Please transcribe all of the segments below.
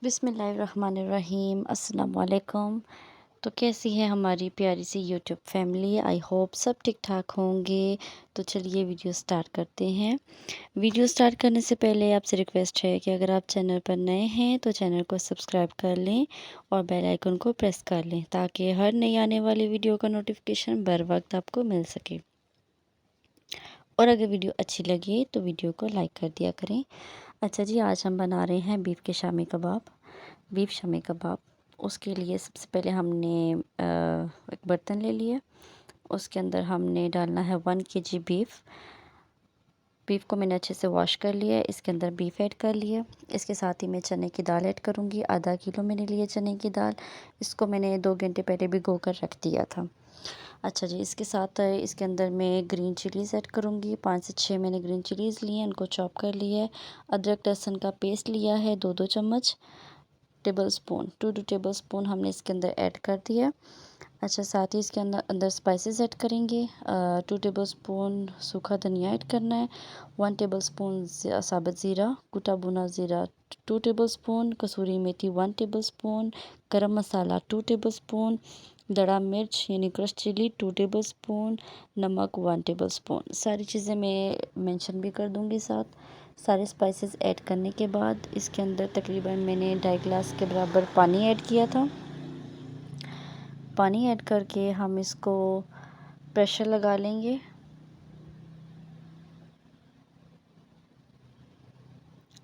बिस्मिल्लाहिर्रहमानिर्रहीम। अस्सलाम वालेकुम। तो कैसी है हमारी प्यारी सी यूट्यूब फैमिली। आई होप सब ठीक ठाक होंगे। तो चलिए वीडियो स्टार्ट करते हैं। वीडियो स्टार्ट करने से पहले आपसे रिक्वेस्ट है कि अगर आप चैनल पर नए हैं तो चैनल को सब्सक्राइब कर लें और बेल आइकन को प्रेस कर लें ताकि हर नई आने वाली वीडियो का नोटिफिकेशन बर वक्त आपको मिल सके। और अगर वीडियो अच्छी लगे तो वीडियो को लाइक कर दिया करें। अच्छा जी, आज हम बना रहे हैं बीफ के शामी कबाब। बीफ शामी कबाब, उसके लिए सबसे पहले हमने एक बर्तन ले लिया। उसके अंदर हमने डालना है 1 kg बीफ। बीफ को मैंने अच्छे से वॉश कर लिया है। इसके अंदर बीफ ऐड कर लिया। इसके साथ ही मैं चने की दाल ऐड करूँगी। आधा किलो मैंने लिए चने की दाल। इसको मैंने 2 घंटे पहले भिगो कर रख दिया था। अच्छा जी, इसके साथ इसके अंदर मैं ग्रीन चिलीज़ ऐड करूँगी। 5 से 6 मैंने ग्रीन चिलीज़ लिए हैं, उनको चॉप कर लिया है। अदरक लहसुन का पेस्ट लिया है 2-2 चम्मच। टेबल स्पून 2 टेबल स्पून हमने इसके अंदर ऐड कर दिया। अच्छा, साथ ही इसके अंदर अंदर स्पाइसेस ऐड करेंगे। 2 टेबल स्पून सूखा धनिया ऐड करना है। 1 टेबल स्पून साबुत ज़ीरा, कुटा भुना ज़ीरा 2 टेबल स्पून, कसूरी मेथी 1 टेबल स्पून, गरम मसाला 2 टेबल स्पून, दड़ा मिर्च यानी क्रश चिली 2 टेबल स्पून, नमक 1 टेबल स्पून। सारी चीज़ें मैं मेंशन भी कर दूँगी साथ। सारे स्पाइसेस ऐड करने के बाद इसके अंदर तकरीबन मैंने 2.5 गिलास के बराबर पानी ऐड किया था। पानी ऐड करके हम इसको प्रेशर लगा लेंगे।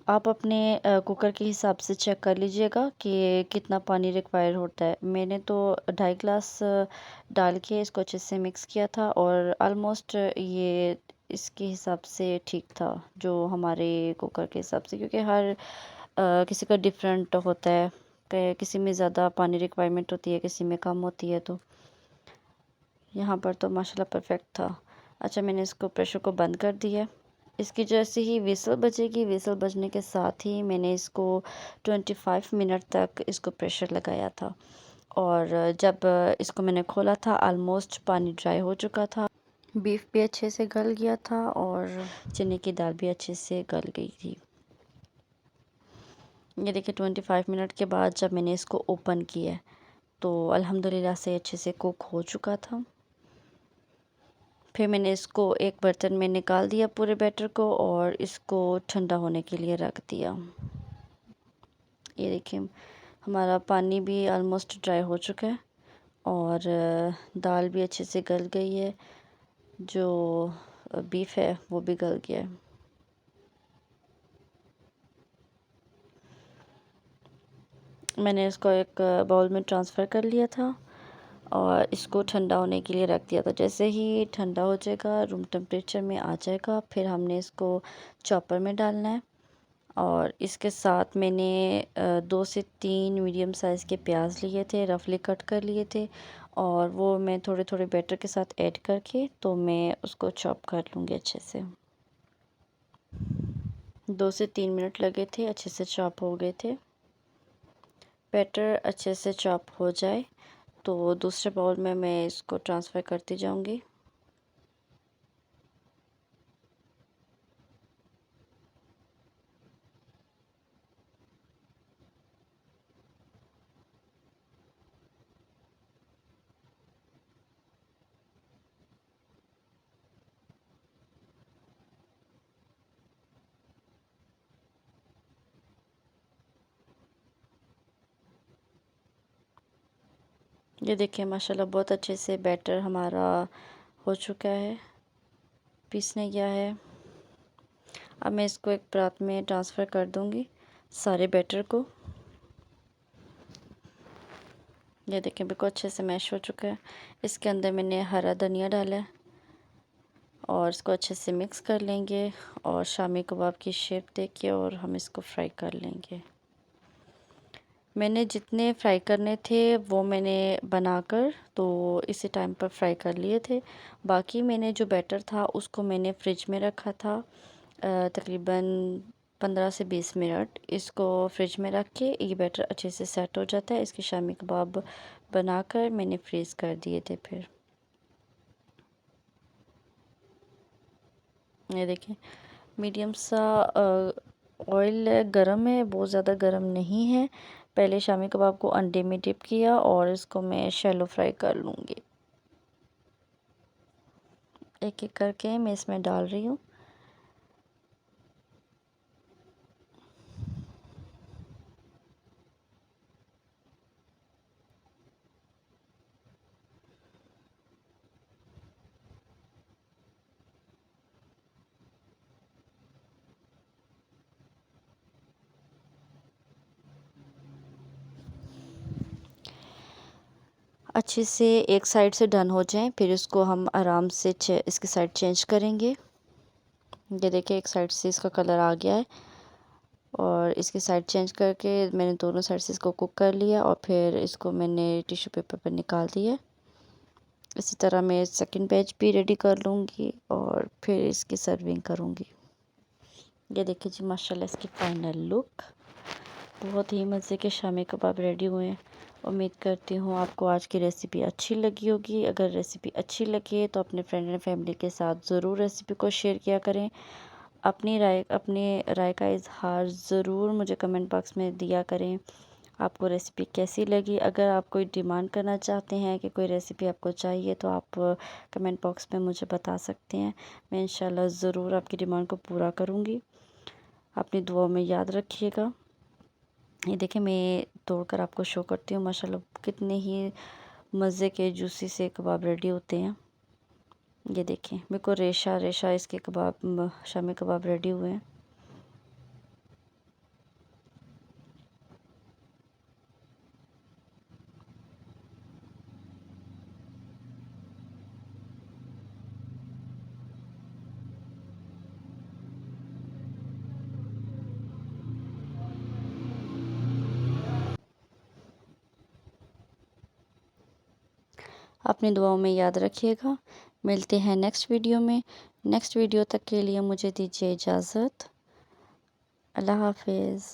आप अपने कुकर के हिसाब से चेक कर लीजिएगा कि कितना पानी रिक्वायर होता है। मैंने तो 2.5 गिलास डाल के इसको अच्छे से मिक्स किया था और ऑलमोस्ट ये इसके हिसाब से ठीक था, जो हमारे कुकर के हिसाब से, क्योंकि हर किसी का डिफरेंट होता है। किसी में ज़्यादा पानी रिक्वायरमेंट होती है, किसी में कम होती है। तो यहाँ पर तो माशाल्लाह परफेक्ट था। अच्छा, मैंने इसको प्रेशर को बंद कर दिया। इसकी जैसे ही विसल बजेगी, विसल बजने के साथ ही मैंने इसको 25 मिनट तक इसको प्रेशर लगाया था। और जब इसको मैंने खोला था ऑलमोस्ट पानी ड्राई हो चुका था। बीफ भी अच्छे से गल गया था और चने की दाल भी अच्छे से गल गई थी। ये देखिए 25 मिनट के बाद जब मैंने इसको ओपन किया तो अल्हम्दुलिल्लाह से अच्छे से कुक हो चुका था। फिर मैंने इसको एक बर्तन में निकाल दिया पूरे बैटर को और इसको ठंडा होने के लिए रख दिया। ये देखिए हमारा पानी भी ऑलमोस्ट ड्राई हो चुका है और दाल भी अच्छे से गल गई है। जो बीफ है वो भी गल गया है। मैंने इसको एक बाउल में ट्रांसफ़र कर लिया था और इसको ठंडा होने के लिए रख दिया था। जैसे ही ठंडा हो जाएगा, रूम टेम्परेचर में आ जाएगा, फिर हमने इसको चॉपर में डालना है। और इसके साथ मैंने 2 से 3 मीडियम साइज़ के प्याज लिए थे, रफली कट कर लिए थे और वो मैं थोड़े थोड़े बैटर के साथ ऐड करके तो मैं उसको चॉप कर लूँगी अच्छे से। 2 से 3 मिनट लगे थे, अच्छे से चॉप हो गए थे। बैटर अच्छे से चॉप हो जाए तो दूसरे बाउल में मैं इसको ट्रांसफ़र करती जाऊँगी। ये देखिए माशाल्लाह बहुत अच्छे से बैटर हमारा हो चुका है, पीसने गया है। अब मैं इसको एक परात में ट्रांसफ़र कर दूँगी सारे बैटर को। ये देखिए बिल्कुल अच्छे से मैश हो चुका है। इसके अंदर मैंने हरा धनिया डाला है और इसको अच्छे से मिक्स कर लेंगे और शामी कबाब की शेप देके और हम इसको फ्राई कर लेंगे। मैंने जितने फ्राई करने थे वो मैंने बनाकर तो इसी टाइम पर फ्राई कर लिए थे। बाकी मैंने जो बैटर था उसको मैंने फ्रिज में रखा था तकरीबन 15 से 20 मिनट। इसको फ्रिज में रख के ये बैटर अच्छे से सेट हो जाता है। इसके शामी कबाब बनाकर मैंने फ्रीज़ कर दिए थे। फिर ये देखिए मीडियम सा ऑयल गरम है, बहुत ज़्यादा गरम नहीं है। पहले शामी कबाब को अंडे में डिप किया और इसको मैं शैलो फ्राई कर लूँगी। एक एक करके मैं इसमें डाल रही हूँ। अच्छे से एक साइड से डन हो जाए, फिर इसको हम आराम से इसकी साइड चेंज करेंगे। ये देखिए एक साइड से इसका कलर आ गया है और इसकी साइड चेंज करके मैंने दोनों साइड से इसको कुक कर लिया और फिर इसको मैंने टिश्यू पेपर पर निकाल दिया। इसी तरह मैं सेकंड बैच भी रेडी कर लूँगी और फिर इसकी सर्विंग करूँगी। ये देखिए जी माशाल्लाह इसकी फाइनल लुक। बहुत ही मज़े के शामी कबाब रेडी हुए हैं। उम्मीद करती हूँ आपको आज की रेसिपी अच्छी लगी होगी। अगर रेसिपी अच्छी लगे तो अपने फ्रेंड एंड फैमिली के साथ ज़रूर रेसिपी को शेयर किया करें। अपनी राय का इज़हार ज़रूर मुझे कमेंट बॉक्स में दिया करें। आपको रेसिपी कैसी लगी? अगर आप कोई डिमांड करना चाहते हैं कि कोई रेसिपी आपको चाहिए तो आप कमेंट बॉक्स में मुझे बता सकते हैं। मैं इंशाल्लाह ज़रूर आपकी डिमांड को पूरा करूँगी। अपनी दुआओं में याद रखिएगा। ये देखिए मैं तोड़कर आपको शो करती हूँ। माशाल्लाह कितने ही मज़े के जूसी से कबाब रेडी होते हैं। ये देखें मेरे को रेशा रेशा इसके कबाब शामी कबाब रेडी हुए हैं। अपनी दुआओं में याद रखिएगा। मिलते हैं नेक्स्ट वीडियो में। नेक्स्ट वीडियो तक के लिए मुझे दीजिए इजाज़त। अल्लाह हाफिज़।